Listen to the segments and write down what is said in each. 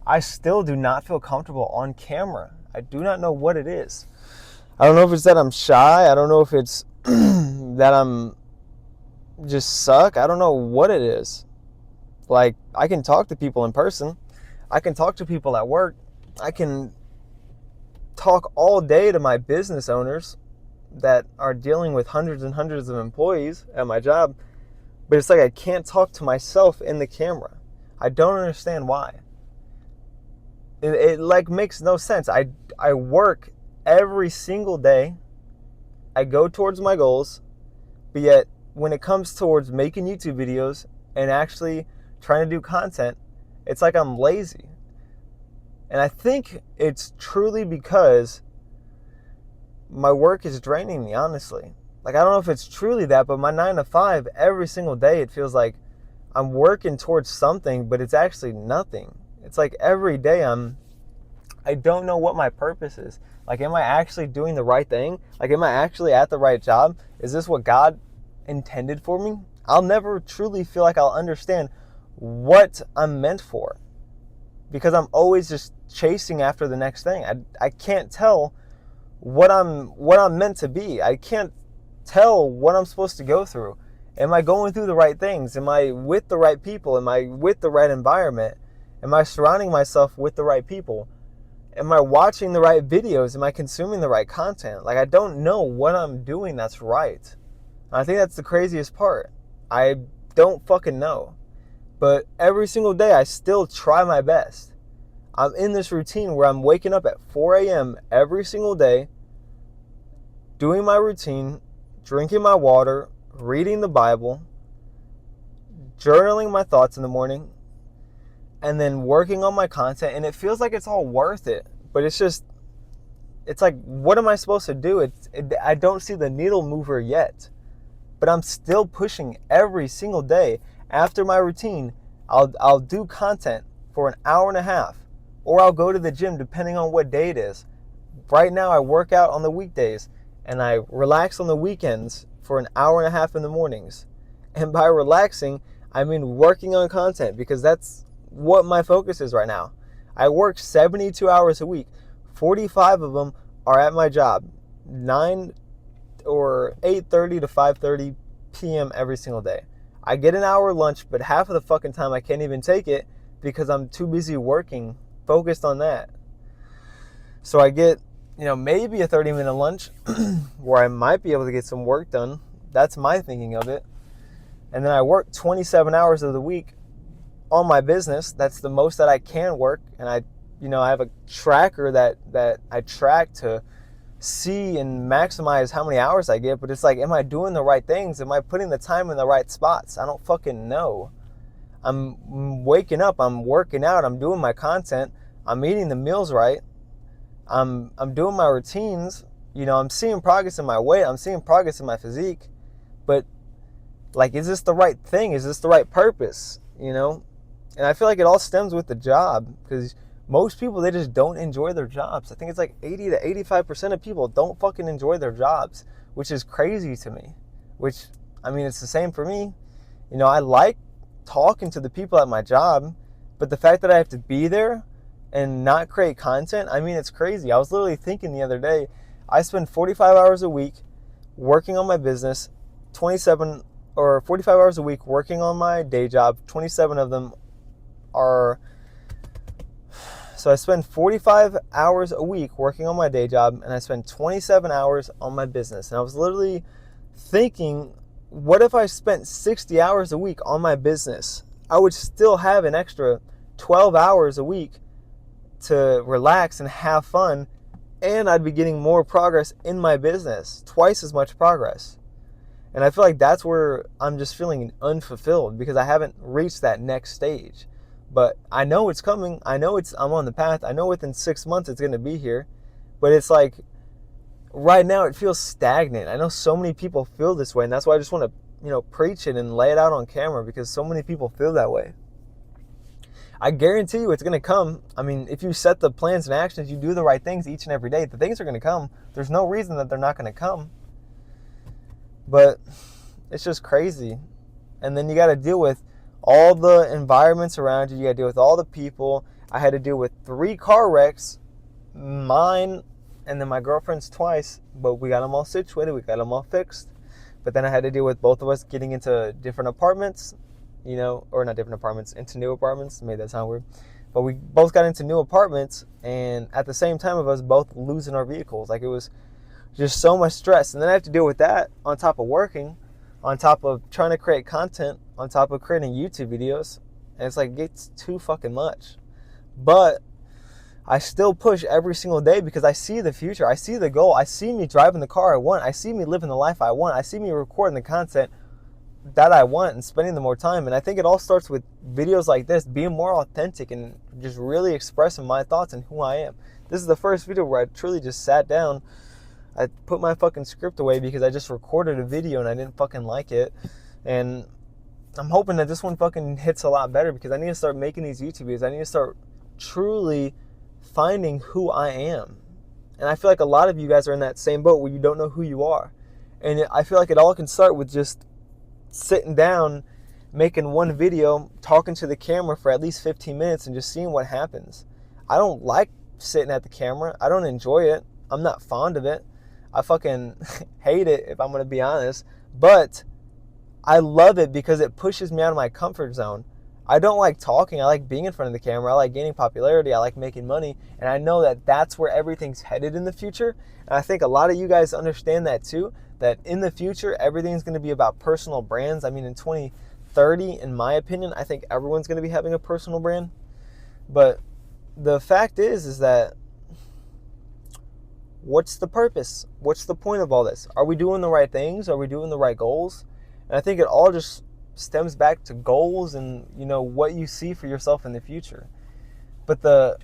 I still do not feel comfortable on camera. I do not know what it is. I don't know if it's that I'm shy. I don't know if it's that I'm just suck. I don't know what it is. Like, I can talk to people in person. I can talk to people at work. I can talk all day to my business owners that are dealing with hundreds and hundreds of employees at my job. But it's like I can't talk to myself in the camera. I don't understand why. It like makes no sense. I work every single day. I go towards my goals, but yet when it comes towards making YouTube videos and actually trying to do content, it's like I'm lazy. And I think it's truly because my work is draining me, honestly. Like, I don't know if it's truly that, but my 9 to 5, every single day, it feels like I'm working towards something, but it's actually nothing. It's like every day I don't know what my purpose is. Like, am I actually doing the right thing? Like, am I actually at the right job? Is this what God intended for me? I'll never truly feel like I'll understand what I'm meant for, because I'm always just chasing after the next thing. I can't tell what I'm meant to be. I can't tell what I'm supposed to go through. Am I going through the right things? Am I with the right people? Am I with the right environment? Am I surrounding myself with the right people? Am I watching the right videos? Am I consuming the right content? Like, I don't know what I'm doing that's right. And I think that's the craziest part. I don't fucking know. But every single day I still try my best. I'm in this routine where I'm waking up at 4 a.m. every single day, doing my routine, drinking my water, reading the Bible, journaling my thoughts in the morning, and then working on my content. And it feels like it's all worth it. But it's like, what am I supposed to do? I don't see the needle mover yet. But I'm still pushing every single day. After my routine, I'll do content for an hour and a half. Or I'll go to the gym depending on what day it is. Right now I work out on the weekdays and I relax on the weekends for an hour and a half in the mornings. And by relaxing, I mean working on content, because that's what my focus is right now. I work 72 hours a week. 45 of them are at my job. 9 or 8:30 to 5:30 p.m. every single day. I get an hour lunch, but half of the fucking time I can't even take it because I'm too busy working, focused on that. So I get, maybe a 30-minute lunch where I might be able to get some work done. That's my thinking of it. And then I work 27 hours of the week on my business. That's the most that I can work. And I have a tracker that I track to see and maximize how many hours I get. But it's like, am I doing the right things? Am I putting the time in the right spots? I don't fucking know. I'm waking up, I'm working out, I'm doing my content, I'm eating the meals right, I'm doing my routines, I'm seeing progress in my weight, I'm seeing progress in my physique, but like, is this the right thing? Is this the right purpose? And I feel like it all stems with the job, because most people, they just don't enjoy their jobs. I think it's like 80 to 85% of people don't fucking enjoy their jobs, which is crazy to me. Which, I mean, it's the same for me. I like talking to the people at my job, but the fact that I have to be there and not create content, I mean, it's crazy. I was literally thinking the other day, I spend 45 hours a week working on my business, 27 or 45 hours a week working on my day job. 27 of them are, so I spend 45 hours a week working on my day job, and I spend 27 hours on my business. And I was literally thinking, what if I spent 60 hours a week on my business? I would still have an extra 12 hours a week to relax and have fun, and I'd be getting more progress in my business, twice as much progress. And I feel like that's where I'm just feeling unfulfilled, because I haven't reached that next stage. But I know it's coming. I'm on the path. I know within 6 months it's going to be here. But it's like, right now it feels stagnant. I know so many people feel this way, and that's why I just want to, preach it and lay it out on camera, because so many people feel that way. I guarantee you it's going to come. I mean, if you set the plans and actions, you do the right things each and every day, the things are going to come. There's no reason that they're not going to come. But it's just crazy. And then you got to deal with all the environments around you. You got to deal with all the people. I had to deal with 3 car wrecks, mine and then my girlfriend's twice, but we got them all situated, we got them all fixed. But then I had to deal with both of us getting into different apartments, or not different apartments, into new apartments. Made that sound weird. But we both got into new apartments, and at the same time of us both losing our vehicles. Like, it was just so much stress. And then I have to deal with that on top of working, on top of trying to create content, on top of creating YouTube videos. And it's like, it gets too fucking much. But I still push every single day because I see the future. I see the goal. I see me driving the car I want. I see me living the life I want. I see me recording the content that I want and spending the more time. And I think it all starts with videos like this, being more authentic and just really expressing my thoughts and who I am. This is the first video where I truly just sat down. I put my fucking script away because I just recorded a video and I didn't fucking like it. And I'm hoping that this one fucking hits a lot better because I need to start making these YouTube videos. I need to start truly finding who I am. And I feel like a lot of you guys are in that same boat where you don't know who you are. And I feel like it all can start with just sitting down, making one video, talking to the camera for at least 15 minutes and just seeing what happens. I don't like sitting at the camera. I don't enjoy it. I'm not fond of it. I fucking hate it, if I'm going to be honest. But I love it because it pushes me out of my comfort zone. I don't like talking. I like being in front of the camera. I like gaining popularity. I like making money. And I know that that's where everything's headed in the future. And I think a lot of you guys understand that too, that in the future, everything's going to be about personal brands. I mean, in 2030, in my opinion, I think everyone's going to be having a personal brand. But the fact is that what's the purpose? What's the point of all this? Are we doing the right things? Are we doing the right goals? And I think it all just stems back to goals and, what you see for yourself in the future. But the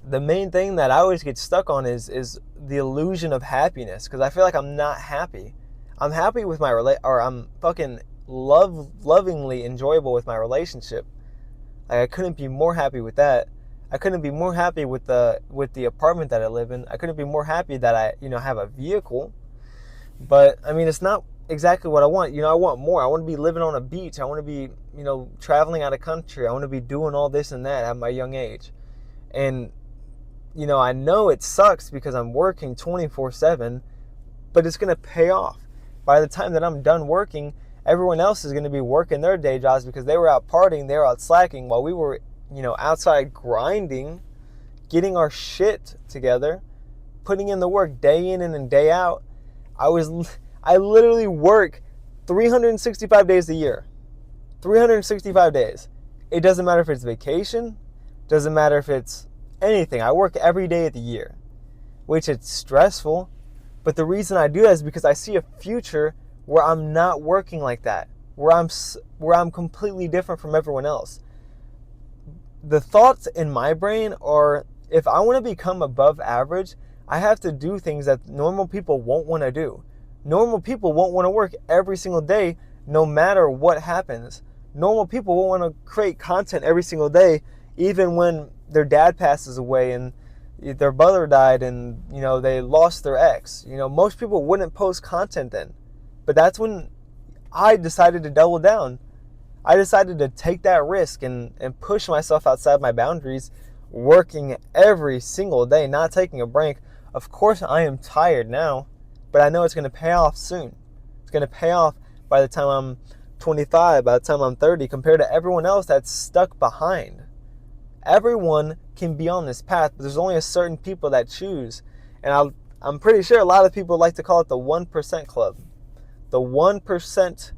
main thing that I always get stuck on is the illusion of happiness, because I feel like I'm not happy. I'm happy with my I'm fucking lovingly enjoyable with my relationship. Like, I couldn't be more happy with that. I couldn't be more happy with the apartment that I live in. I couldn't be more happy that I, have a vehicle. But I mean, it's not exactly what I want. I want more. I want to be living on a beach. I want to be, traveling out of country. I want to be doing all this and that at my young age. And, I know it sucks because I'm working 24/7, but it's going to pay off. By the time that I'm done working, everyone else is going to be working their day jobs because they were out partying, they were out slacking while we were, outside grinding, getting our shit together, putting in the work day in and day out. I literally work 365 days a year. 365 days. It doesn't matter if it's vacation. Doesn't matter if it's anything. I work every day of the year, which it's stressful. But the reason I do that is because I see a future where I'm not working like that, where I'm completely different from everyone else. The thoughts in my brain are, if I want to become above average, I have to do things that normal people won't want to do. Normal people won't want to work every single day, no matter what happens. Normal people won't want to create content every single day, even when their dad passes away and their brother died and, they lost their ex. Most people wouldn't post content then. But that's when I decided to double down. I decided to take that risk and push myself outside my boundaries, working every single day, not taking a break. Of course, I am tired now, but I know it's going to pay off soon. It's going to pay off by the time I'm 25, by the time I'm 30, compared to everyone else that's stuck behind. Everyone can be on this path, but there's only a certain people that choose. And I'm pretty sure a lot of people like to call it the 1% club. The 1%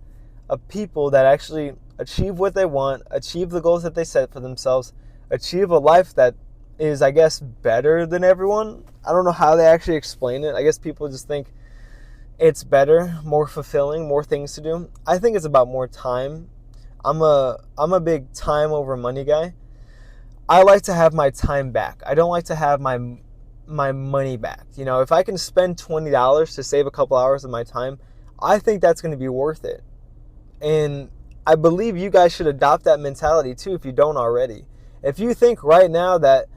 of people that actually achieve what they want, achieve the goals that they set for themselves, achieve a life that is, I guess, better than everyone. I don't know how they actually explain it. I guess people just think it's better, more fulfilling, more things to do. I think it's about more time. I'm a big time over money guy. I like to have my time back. I don't like to have my money back. If I can spend $20 to save a couple hours of my time, I think that's going to be worth it. And I believe you guys should adopt that mentality too if you don't already. If you think right now that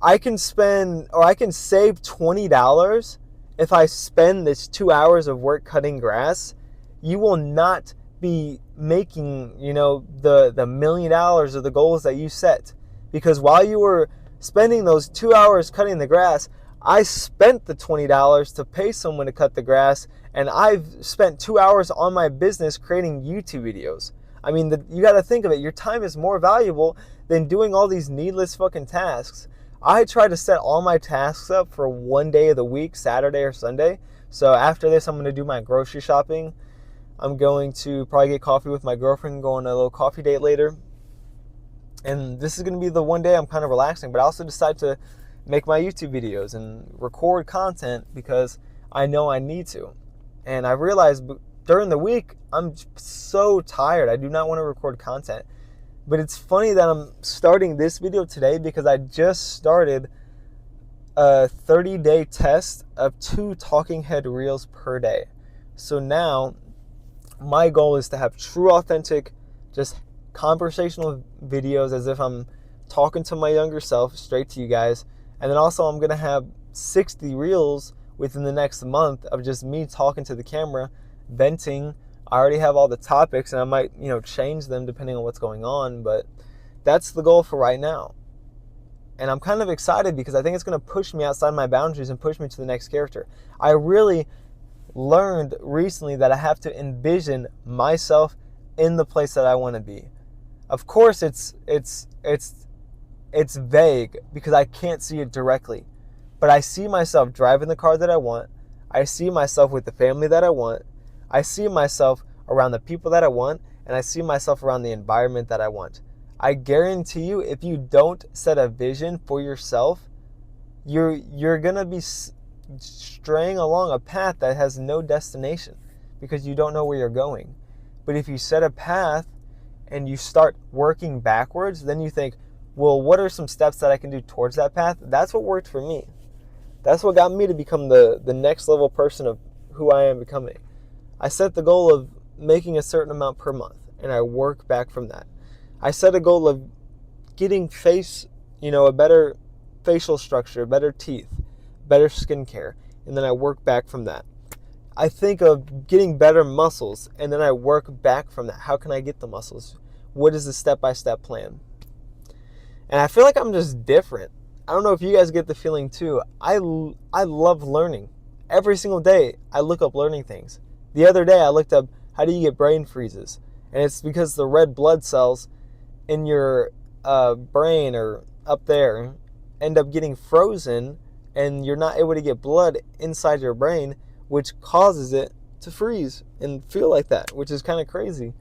I can spend or I can save $20 if I spend this 2 hours of work cutting grass, you will not be making, the $1 million or the goals that you set. Because while you were spending those 2 hours cutting the grass, I spent the $20 to pay someone to cut the grass, and I've spent 2 hours on my business creating YouTube videos. I mean, you got to think of it. Your time is more valuable than doing all these needless fucking tasks. I try to set all my tasks up for one day of the week, Saturday or Sunday. So after this, I'm going to do my grocery shopping. I'm going to probably get coffee with my girlfriend, go on a little coffee date later. And this is going to be the one day I'm kind of relaxing, but I also decide to make my YouTube videos and record content because I know I need to. And I realized during the week, I'm so tired. I do not want to record content. But it's funny that I'm starting this video today because I just started a 30-day test of 2 talking head reels per day. So now my goal is to have true, authentic, just conversational videos as if I'm talking to my younger self, straight to you guys. And then also I'm going to have 60 reels within the next month of just me talking to the camera, venting. I already have all the topics, and I might, change them depending on what's going on, but that's the goal for right now. And I'm kind of excited because I think it's going to push me outside my boundaries and push me to the next character. I really learned recently that I have to envision myself in the place that I want to be. Of course, it's vague because I can't see it directly, but I see myself driving the car that I want. I see myself with the family that I want. I see myself around the people that I want, and I see myself around the environment that I want. I guarantee you, if you don't set a vision for yourself, you're going to be straying along a path that has no destination because you don't know where you're going. But if you set a path and you start working backwards, then you think, well, what are some steps that I can do towards that path? That's what worked for me. That's what got me to become the next level person of who I am becoming. I set the goal of making a certain amount per month, and I work back from that. I set a goal of getting a better facial structure, better teeth, better skincare, and then I work back from that. I think of getting better muscles, and then I work back from that. How can I get the muscles? What is the step-by-step plan? And I feel like I'm just different. I don't know if you guys get the feeling too. I love learning. Every single day, I look up learning things. The other day, I looked up, how do you get brain freezes? And it's because the red blood cells in your brain or up there end up getting frozen, and you're not able to get blood inside your brain, which causes it to freeze and feel like that, which is kind of crazy.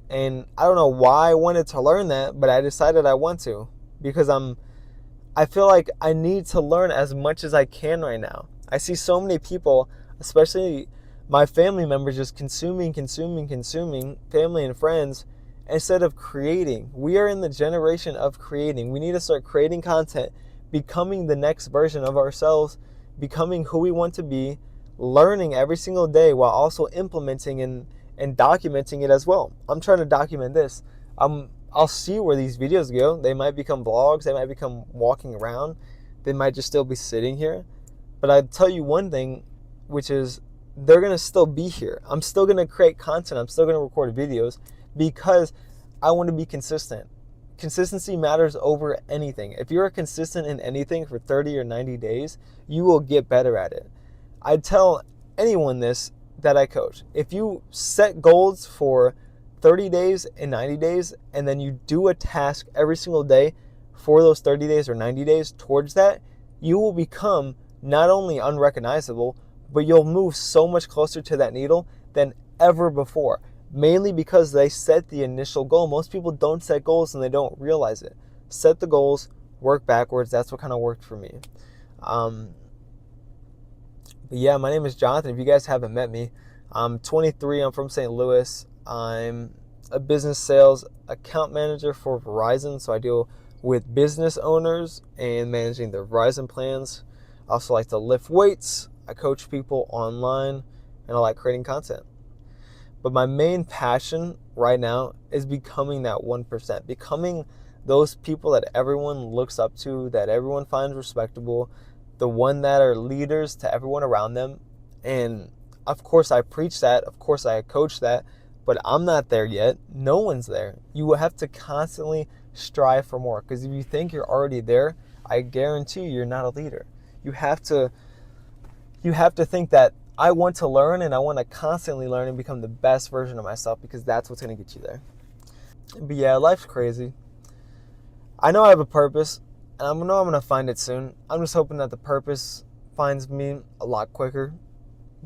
And I don't know why I wanted to learn that, but I decided I want to because I feel like I need to learn as much as I can right now. I see so many people, especially my family members, just consuming, family and friends, instead of creating. We are in the generation of creating. We need to start creating content, becoming the next version of ourselves, becoming who we want to be, learning every single day while also implementing and documenting it as well. I'm trying to document this. I'll see where these videos go. They might become vlogs. They might become walking around. They might just still be sitting here. But I'd tell you one thing, which is they're going to still be here. I'm still going to create content. I'm still going to record videos because I want to be consistent. Consistency matters over anything. If you're consistent in anything for 30 or 90 days, you will get better at it. I tell anyone this that I coach. If you set goals for 30 days and 90 days, and then you do a task every single day for those 30 days or 90 days towards that, you will become not only unrecognizable, but you'll move so much closer to that needle than ever before, mainly because they set the initial goal. Most people don't set goals and they don't realize it. Set the goals, work backwards. That's what kind of worked for me. But yeah, my name is Jonathan. If you guys haven't met me, I'm 23. I'm from St. Louis. I'm a business sales account manager for Verizon. So I deal with business owners and managing their Verizon plans. I also like to lift weights. I coach people online, and I like creating content. But my main passion right now is becoming that 1%, becoming those people that everyone looks up to, that everyone finds respectable, the one that are leaders to everyone around them. And of course I preach that, of course I coach that, but I'm not there yet. No one's there. You will have to constantly strive for more. Because if you think you're already there, I guarantee you're not a leader. You have to think that I want to learn and I want to constantly learn and become the best version of myself, because that's what's going to get you there. But yeah, life's crazy. I know I have a purpose, and I know I'm going to find it soon. I'm just hoping that the purpose finds me a lot quicker.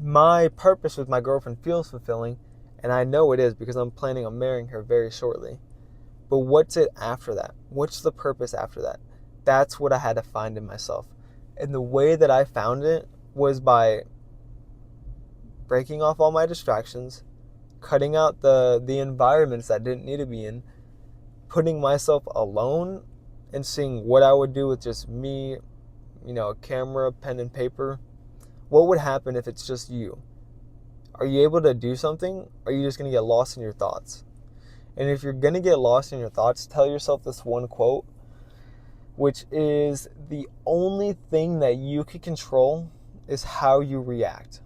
My purpose with my girlfriend feels fulfilling, and I know it is because I'm planning on marrying her very shortly. But what's it after that? What's the purpose after that? That's what I had to find in myself. And the way that I found it was by breaking off all my distractions, cutting out the environments that didn't need to be in, putting myself alone and seeing what I would do with just me, a camera, pen, and paper. What would happen if it's just you? Are you able to do something? Or are you just going to get lost in your thoughts? And if you're going to get lost in your thoughts, tell yourself this one quote, which is, the only thing that you can control is how you react.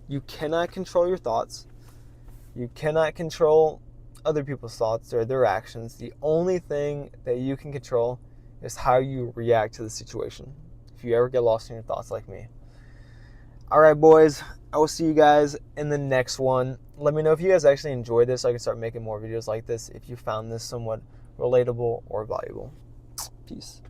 You cannot control your thoughts. You cannot control other people's thoughts or their actions. The only thing that you can control is how you react to the situation. If you ever get lost in your thoughts like me. All right, boys. I will see you guys in the next one. Let me know if you guys actually enjoyed this so I can start making more videos like this, if you found this somewhat relatable or valuable. Peace.